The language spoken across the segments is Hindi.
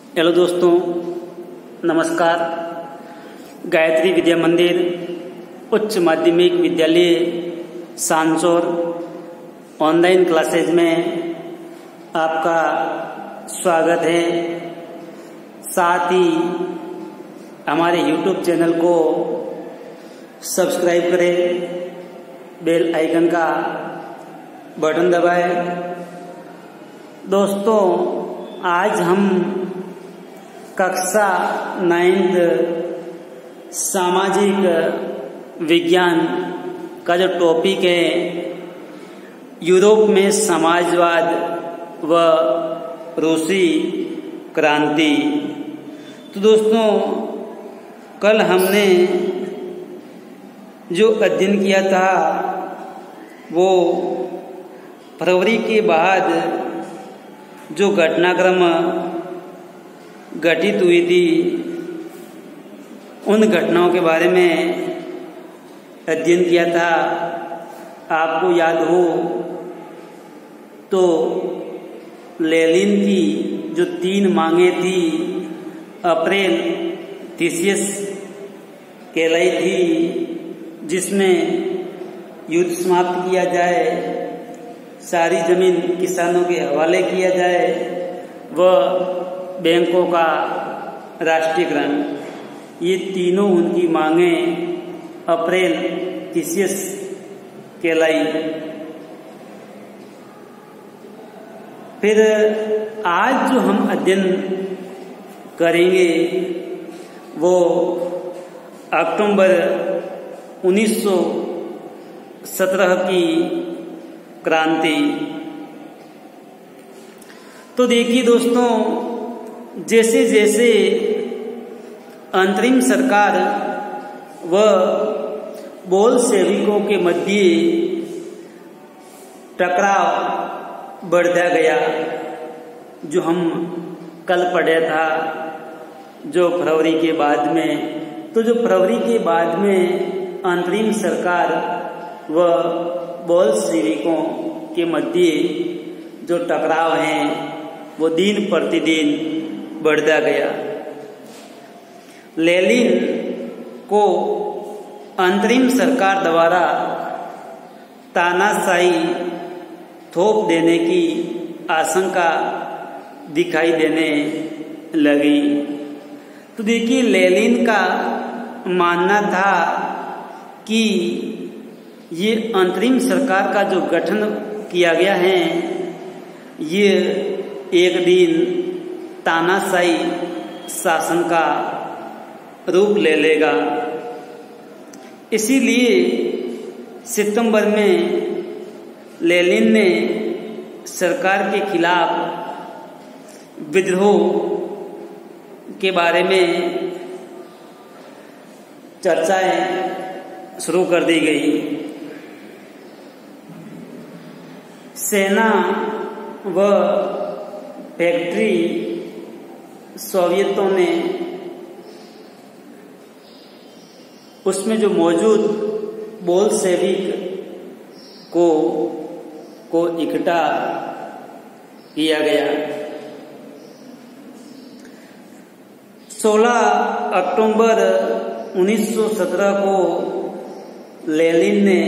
हेलो दोस्तों, नमस्कार। गायत्री विद्या मंदिर उच्च माध्यमिक विद्यालय सांचौर ऑनलाइन क्लासेज में आपका स्वागत है। साथ ही हमारे YouTube चैनल को सब्सक्राइब करें, बेल आइकन का बटन दबाएं। दोस्तों, आज हम कक्षा 9th सामाजिक विज्ञान का जो टॉपिक है, यूरोप में समाजवाद व रूसी क्रांति। तो दोस्तों, कल हमने जो अध्ययन किया था वो फरवरी के बाद जो घटनाक्रम घटित हुई थी उन घटनाओं के बारे में अध्ययन किया था। आपको याद हो तो लेनिन की जो 3 मांगे थी, अप्रैल थीसिस कहलाई थी, जिसमें युद्ध समाप्त किया जाए, सारी जमीन किसानों के हवाले किया जाए व बैंकों का राष्ट्रीयकरण। ये तीनों उनकी मांगे अप्रैल थीसिस कहलाई। फिर आज जो हम अध्ययन करेंगे वो अक्टूबर 1917 की क्रांति। तो देखिए दोस्तों, जैसे जैसे अंतरिम सरकार व बोल्शेविकों के मध्य टकराव बढ़ता गया, जो हम कल पढ़ा था, जो फरवरी के बाद में, तो जो फरवरी के बाद में अंतरिम सरकार व बोल्शेविकों के मध्य जो टकराव हैं वो दिन प्रतिदिन बढ़ता गया। लेनिन को अंतरिम सरकार द्वारा तानाशाही थोप देने की आशंका दिखाई देने लगी। तो देखिए, लेनिन का मानना था कि ये अंतरिम सरकार का जो गठन किया गया है, ये एक दिन तानाशाही शासन का रूप ले लेगा। इसीलिए सितंबर में लेनिन ने सरकार के खिलाफ विद्रोह के बारे में चर्चाएं शुरू कर दी गई। सेना व फैक्ट्री सोवियतों ने उसमें जो मौजूद बोल्शेविक को इकट्ठा किया गया। 16 अक्टूबर 1917 को लेनिन ने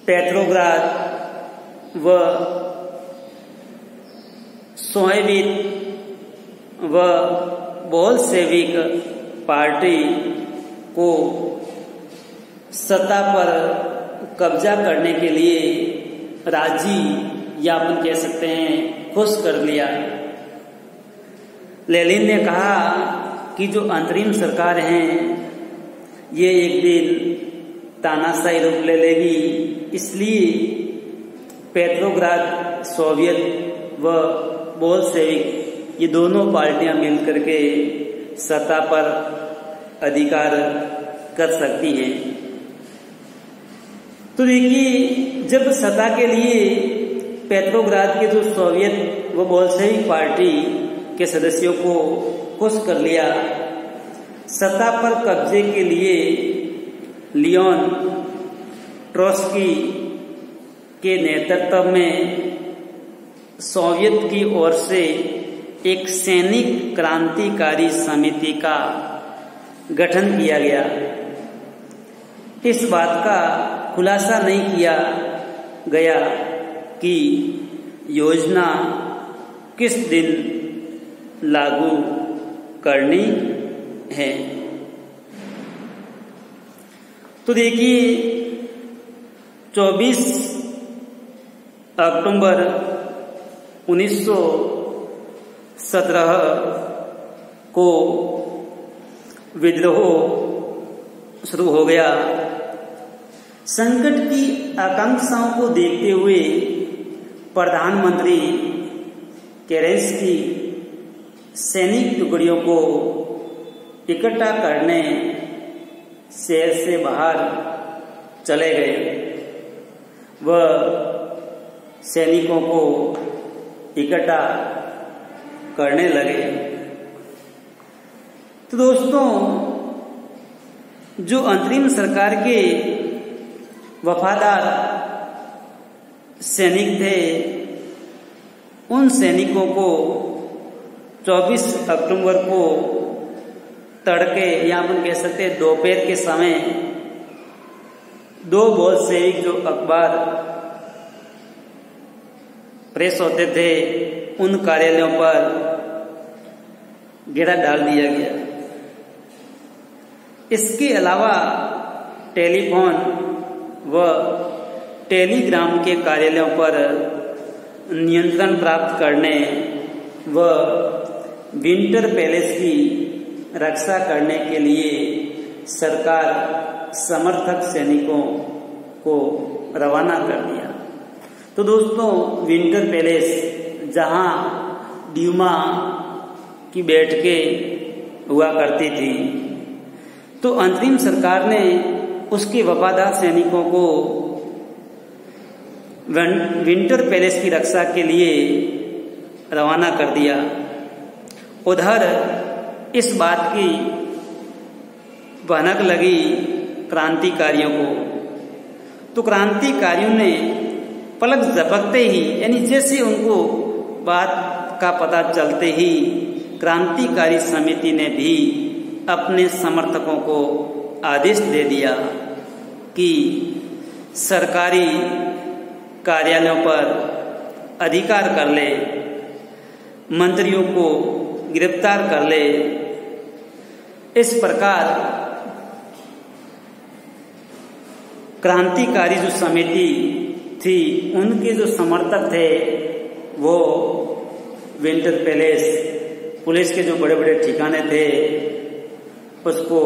पेट्रोग्राद व सोवियत व बोल्शेविक पार्टी को सत्ता पर कब्जा करने के लिए राजी, या अपन कह सकते हैं खुश कर लिया। लेनिन ने कहा कि जो अंतरिम सरकार है ये एक दिन तानाशाही रूप ले लेगी, इसलिए पेट्रोग्राद सोवियत व बोल्शेविक ये दोनों पार्टियां मिलकर के सत्ता पर अधिकार कर सकती हैं। तो देखिए, जब सत्ता के लिए पेट्रोग्राद के जो सोवियत व बोल्शेविक पार्टी के सदस्यों को खुश कर लिया, सत्ता पर कब्जे के लिए लियोन ट्रोट्स्की के नेतृत्व में सोवियत की ओर से एक सैनिक क्रांतिकारी समिति का गठन किया गया। इस बात का खुलासा नहीं किया गया कि योजना किस दिन लागू करनी है। तो देखिए 24 अक्टूबर 1917 को विद्रोह शुरू हो गया। संकट की आकांक्षाओं को देखते हुए प्रधानमंत्री केरेंस्की सैनिक टुकड़ियों को इकट्ठा करने शहर से बाहर चले गए। वह सैनिकों को इकट्ठा करने लगे। तो दोस्तों, जो अंतरिम सरकार के वफादार सैनिक थे, उन सैनिकों को 24 अक्टूबर को तड़के या अपन कह सकते हैं दोपहर के समय दो बोल्शेविक जो अखबार प्रेस होते थे उन कार्यालयों पर घेरा डाल दिया गया। इसके अलावा टेलीफोन व टेलीग्राम के कार्यालयों पर नियंत्रण प्राप्त करने व विंटर पैलेस की रक्षा करने के लिए सरकार समर्थक सैनिकों को रवाना कर दिया। तो दोस्तों, विंटर पैलेस जहां ड्यूमा की बैठकें हुआ करती थी, तो अंतरिम सरकार ने उसके वफादार सैनिकों को विंटर पैलेस की रक्षा के लिए रवाना कर दिया। उधर इस बात की भनक लगी क्रांतिकारियों को, तो क्रांतिकारियों ने पलक झपकते ही, यानी जैसे उनको बात का पता चलते ही, क्रांतिकारी समिति ने भी अपने समर्थकों को आदेश दे दिया कि सरकारी कार्यालयों पर अधिकार कर ले, मंत्रियों को गिरफ्तार कर ले। इस प्रकार क्रांतिकारी जो समिति थी, उनके जो समर्थक थे वो विंटर पैलेस, पुलिस के जो बड़े बड़े ठिकाने थे उसको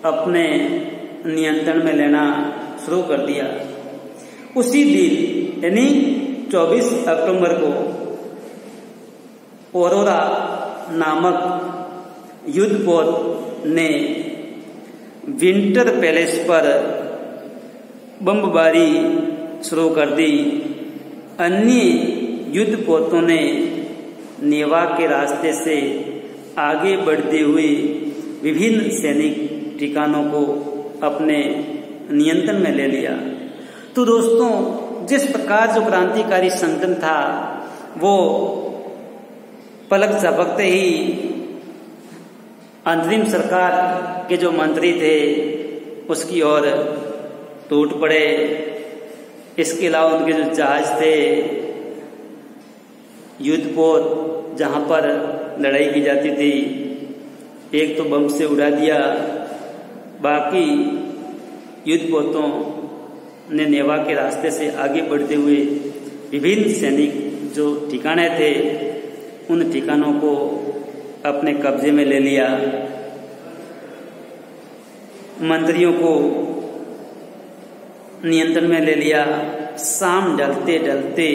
अपने नियंत्रण में लेना शुरू कर दिया। उसी दिन यानी 24 अक्टूबर को औरोरा नामक युद्धपोत ने विंटर पैलेस पर बमबारी शुरू कर दी। अन्य युद्धपोतों ने नेवा के रास्ते से आगे बढ़ते हुए विभिन्न सैनिक ठिकानों को अपने नियंत्रण में ले लिया। तो दोस्तों, जिस प्रकार जो क्रांतिकारी संगठन था वो पलक झपकते ही अंतरिम सरकार के जो मंत्री थे उसकी ओर टूट पड़े। इसके अलावा उनके जो जहाज थे, युद्धपोत जहां पर लड़ाई की जाती थी, एक तो बम से उड़ा दिया, बाकी युद्धपोतों ने नेवा के रास्ते से आगे बढ़ते हुए विभिन्न सैनिक जो ठिकाने थे उन ठिकानों को अपने कब्जे में ले लिया। मंत्रियों को नियंत्रण में ले लिया। शाम ढलते ढलते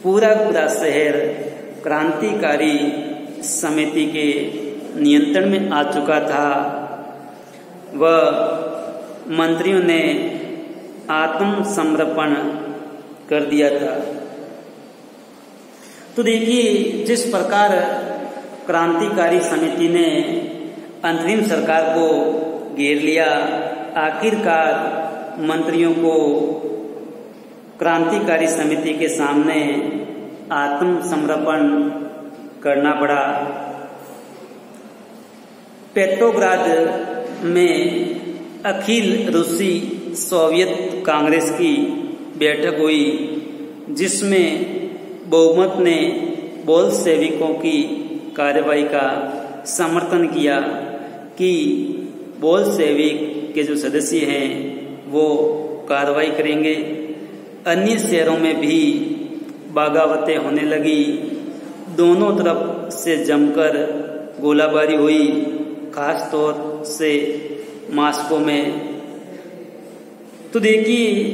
पूरा शहर क्रांतिकारी समिति के नियंत्रण में आ चुका था। वह मंत्रियों ने आत्मसमर्पण कर दिया था। तो देखिए, जिस प्रकार क्रांतिकारी समिति ने अंतरिम सरकार को घेर लिया, आखिरकार मंत्रियों को क्रांतिकारी समिति के सामने आत्मसमर्पण करना पड़ा। पेट्रोग्राद में अखिल रूसी सोवियत कांग्रेस की बैठक हुई, जिसमें बहुमत ने बोल्शेविकों की कार्रवाई का समर्थन किया कि बोल्शेविक के जो सदस्य हैं वो कार्रवाई करेंगे। अन्य शहरों में भी बगावतें होने लगी। दोनों तरफ से जमकर गोलाबारी हुई, खास तौर से मॉस्को में। तो देखिए,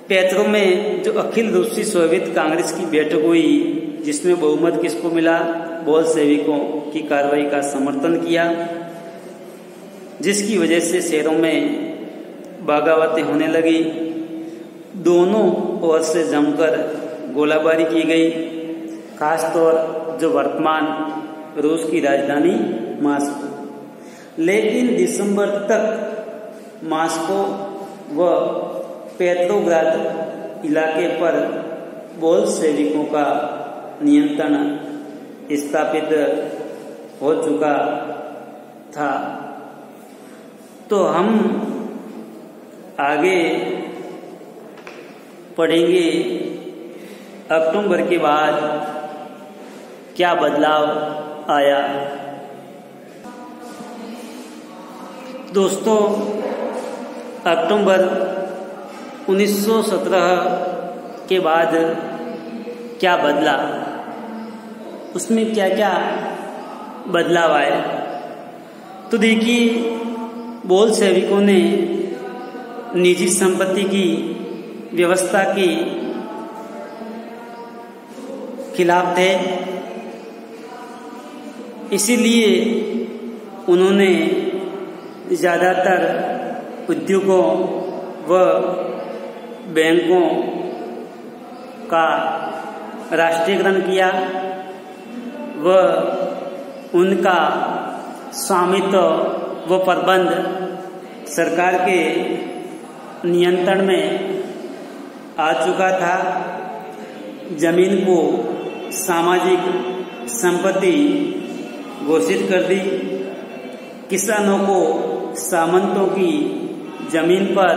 पेत्रो में जो अखिल रूसी सोवियत कांग्रेस की बैठक हुई, जिसमें बहुमत किसको मिला? बोल्शेविकों की कार्रवाई का समर्थन किया, जिसकी वजह से शहरों में बगावतें होने लगी। दोनों ओर से जमकर गोलाबारी की गई, खासतौर जो वर्तमान रूस की राजधानी मॉस्को। लेकिन दिसंबर तक मॉस्को व पेट्रोग्राद इलाके पर बोल्शेविकों का नियंत्रण स्थापित हो चुका था। तो हम आगे पढ़ेंगे अक्टूबर के बाद क्या बदलाव आया। दोस्तों, अक्टूबर 1917 के बाद क्या बदला, उसमें क्या क्या बदलाव आए। तो देखिए, बोल्शेविकों ने निजी संपत्ति की व्यवस्था के खिलाफ थे, इसीलिए उन्होंने ज़्यादातर उद्योगों व बैंकों का राष्ट्रीयकरण किया व उनका स्वामित्व व प्रबंध सरकार के नियंत्रण में आ चुका था। जमीन को सामाजिक संपत्ति घोषित कर दी। किसानों को सामंतों की जमीन पर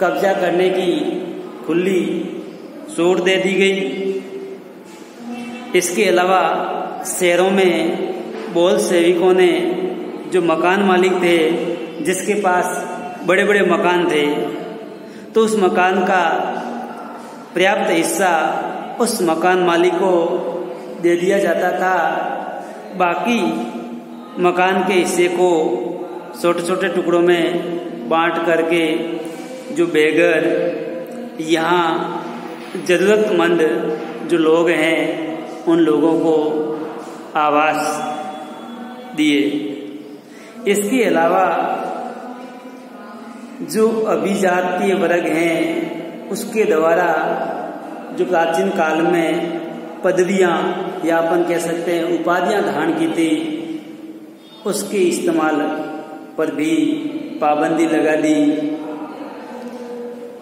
कब्जा करने की खुली छूट दे दी गई। इसके अलावा शहरों में बोल्शेविकों ने जो मकान मालिक थे, जिसके पास बड़े बड़े मकान थे, तो उस मकान का पर्याप्त हिस्सा उस मकान मालिक को दे दिया जाता था। बाकी मकान के हिस्से को छोटे छोटे टुकड़ों में बांट करके जो बेघर, यहाँ जरूरतमंद जो लोग हैं, उन लोगों को आवास दिए। इसके अलावा जो अभिजातीय वर्ग हैं, उसके द्वारा जो प्राचीन काल में पदवियां या अपन कह सकते हैं उपाधियां धारण की थी, उसके इस्तेमाल पर भी पाबंदी लगा दी।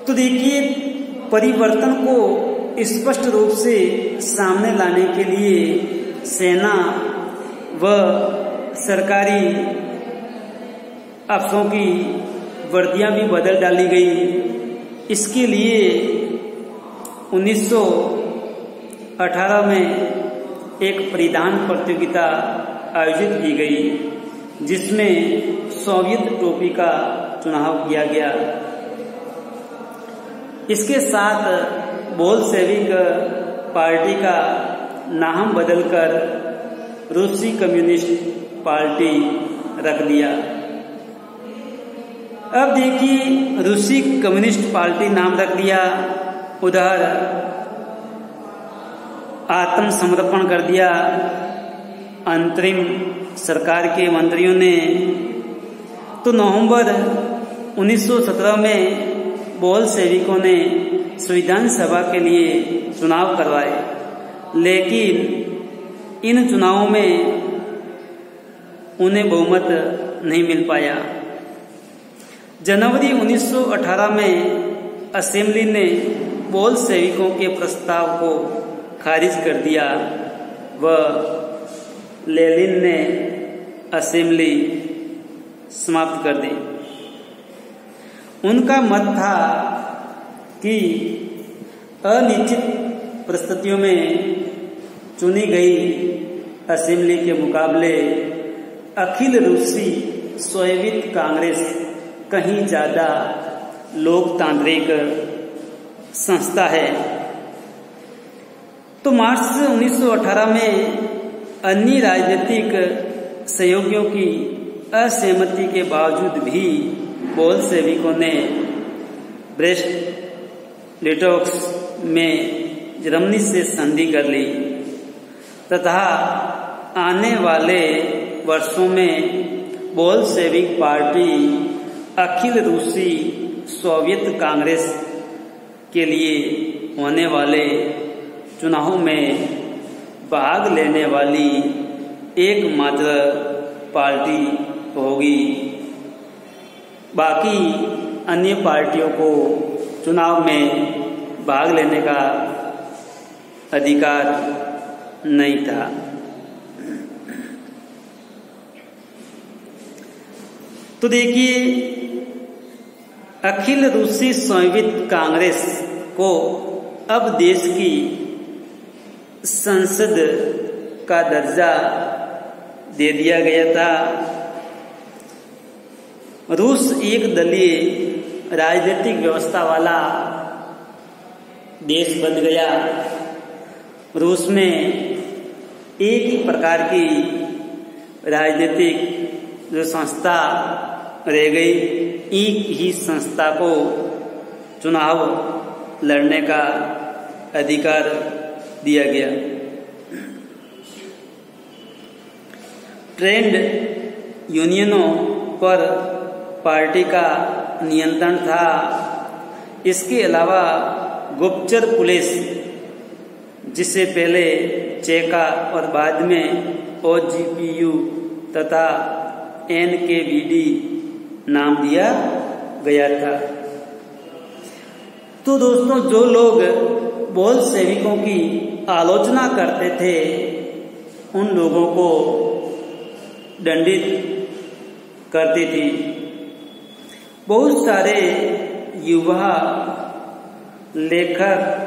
तो देखिए, परिवर्तन को स्पष्ट रूप से सामने लाने के लिए सेना व सरकारी अफसरों की वर्दियां भी बदल डाली गई। इसके लिए 1918 में एक परिधान प्रतियोगिता आयोजित की गई, जिसमें सोवियत टोपी का चुनाव किया गया। इसके साथ बोल्शेविक पार्टी का नाम बदलकर रूसी कम्युनिस्ट पार्टी रख दिया। अब देखिए, रूसी कम्युनिस्ट पार्टी नाम रख दिया, उधर आत्मसमर्पण कर दिया अंतरिम सरकार के मंत्रियों ने। तो नवंबर 1917 में बोल्शेविकों ने संविधान सभा के लिए चुनाव करवाए, लेकिन इन चुनावों में उन्हें बहुमत नहीं मिल पाया। जनवरी 1918 में असेंबली ने बोल्शेविकों के प्रस्ताव को खारिज कर दिया व लेनिन ने असेंबली समाप्त कर दी। उनका मत था कि अनिश्चित परिस्थितियों में चुनी गई असेंबली के मुकाबले अखिल रूसी सोवियत कांग्रेस कहीं ज्यादा लोकतांत्रिक संस्था है। तो मार्च 1918 में अन्य राजनीतिक सहयोगियों की असहमति के बावजूद भी बोल्शेविकों ने ब्रेस्ट लिटोव्स्क में जर्मनी से संधि कर ली तथा आने वाले वर्षों में बोल्शेविक पार्टी अखिल रूसी सोवियत कांग्रेस के लिए होने वाले चुनावों में भाग लेने वाली एकमात्र पार्टी होगी। बाकी अन्य पार्टियों को चुनाव में भाग लेने का अधिकार नहीं था। तो देखिए, अखिल रूसी सोवियत कांग्रेस को अब देश की संसद का दर्जा दे दिया गया था। रूस एक दलीय राजनीतिक व्यवस्था वाला देश बन गया। रूस में एक ही प्रकार की राजनीतिक जो संस्था रह गई, एक ही संस्था को चुनाव लड़ने का अधिकार दिया गया। ट्रेड यूनियनों पर पार्टी का नियंत्रण था। इसके अलावा गुप्तचर पुलिस, जिसे पहले चेका और बाद में ओजीपीयू तथा एनकेवीडी नाम दिया गया था। तो दोस्तों, जो लोग बोल्शेविकों की आलोचना करते थे उन लोगों को दंडित करती थी। बहुत सारे युवा लेखक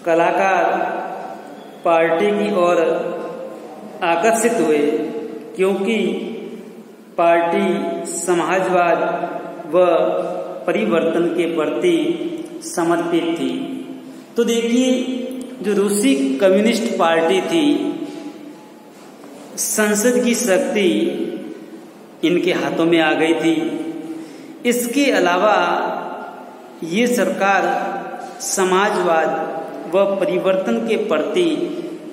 कलाकार पार्टी की ओर आकर्षित हुए, क्योंकि पार्टी समाजवाद व परिवर्तन के प्रति समर्पित थी। तो देखिए, जो रूसी कम्युनिस्ट पार्टी थी, संसद की शक्ति इनके हाथों में आ गई थी। इसके अलावा ये सरकार समाजवाद व परिवर्तन के प्रति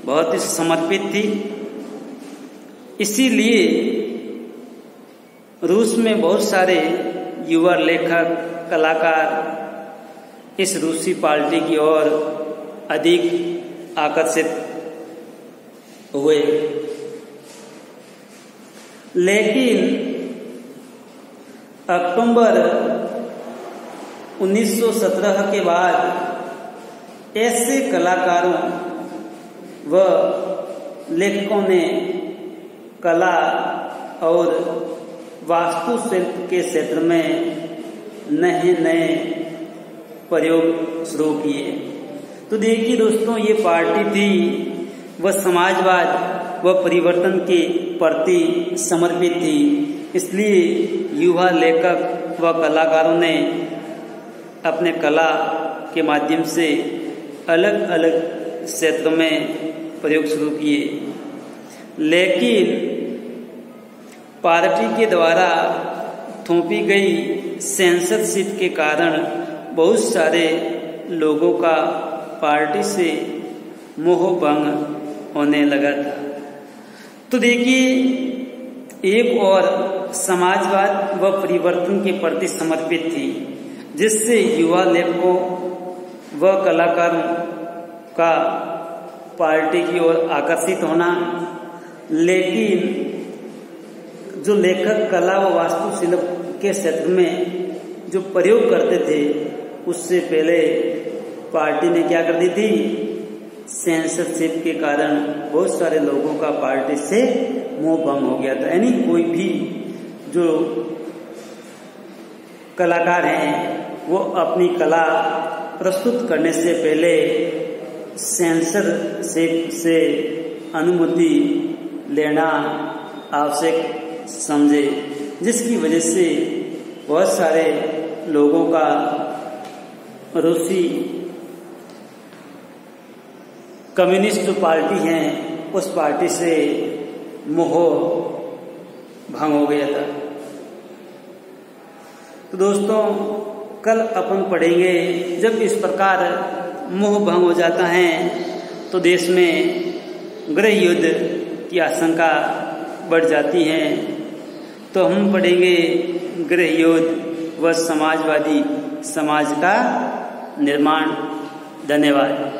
बहुत ही समर्पित थी। इसीलिए रूस में बहुत सारे युवा लेखक कलाकार इस रूसी पार्टी की ओर अधिक आकर्षित हुए। लेकिन अक्टूबर 1917 के बाद ऐसे कलाकारों व लेखकों ने कला और वास्तुशिल्प के क्षेत्र में नए नए प्रयोग शुरू किए। तो देखिए दोस्तों, ये पार्टी थी वह समाजवाद व परिवर्तन के प्रति समर्पित थी। इसलिए युवा लेखक व कलाकारों ने अपने कला के माध्यम से अलग अलग क्षेत्रों में प्रयोग शुरू किए। लेकिन पार्टी के द्वारा थोपी गई सेंसरशिप के कारण बहुत सारे लोगों का पार्टी से मोह भंग होने लगा था। तो देखिए, एक और समाजवाद व परिवर्तन के प्रति समर्पित थी, जिससे युवा लेखकों व कलाकारों का पार्टी की ओर आकर्षित होना। लेकिन जो लेखक कला व वास्तुशिल्प के क्षेत्र में जो प्रयोग करते थे, उससे पहले पार्टी ने क्या कर दी थी, सेंसरशिप के कारण बहुत सारे लोगों का पार्टी से मोह भंग हो गया था। यानी कोई भी जो कलाकार हैं वो अपनी कला प्रस्तुत करने से पहले सेंसरशिप से अनुमति लेना आवश्यक समझे, जिसकी वजह से बहुत सारे लोगों का रूसी कम्युनिस्ट जो पार्टी है उस पार्टी से मोह भंग हो गया था। तो दोस्तों कल अपन पढ़ेंगे जब इस प्रकार मोह भंग हो जाता है तो देश में गृह युद्ध की आशंका बढ़ जाती है। तो हम पढ़ेंगे गृह युद्ध व समाजवादी समाज का निर्माण। धन्यवाद।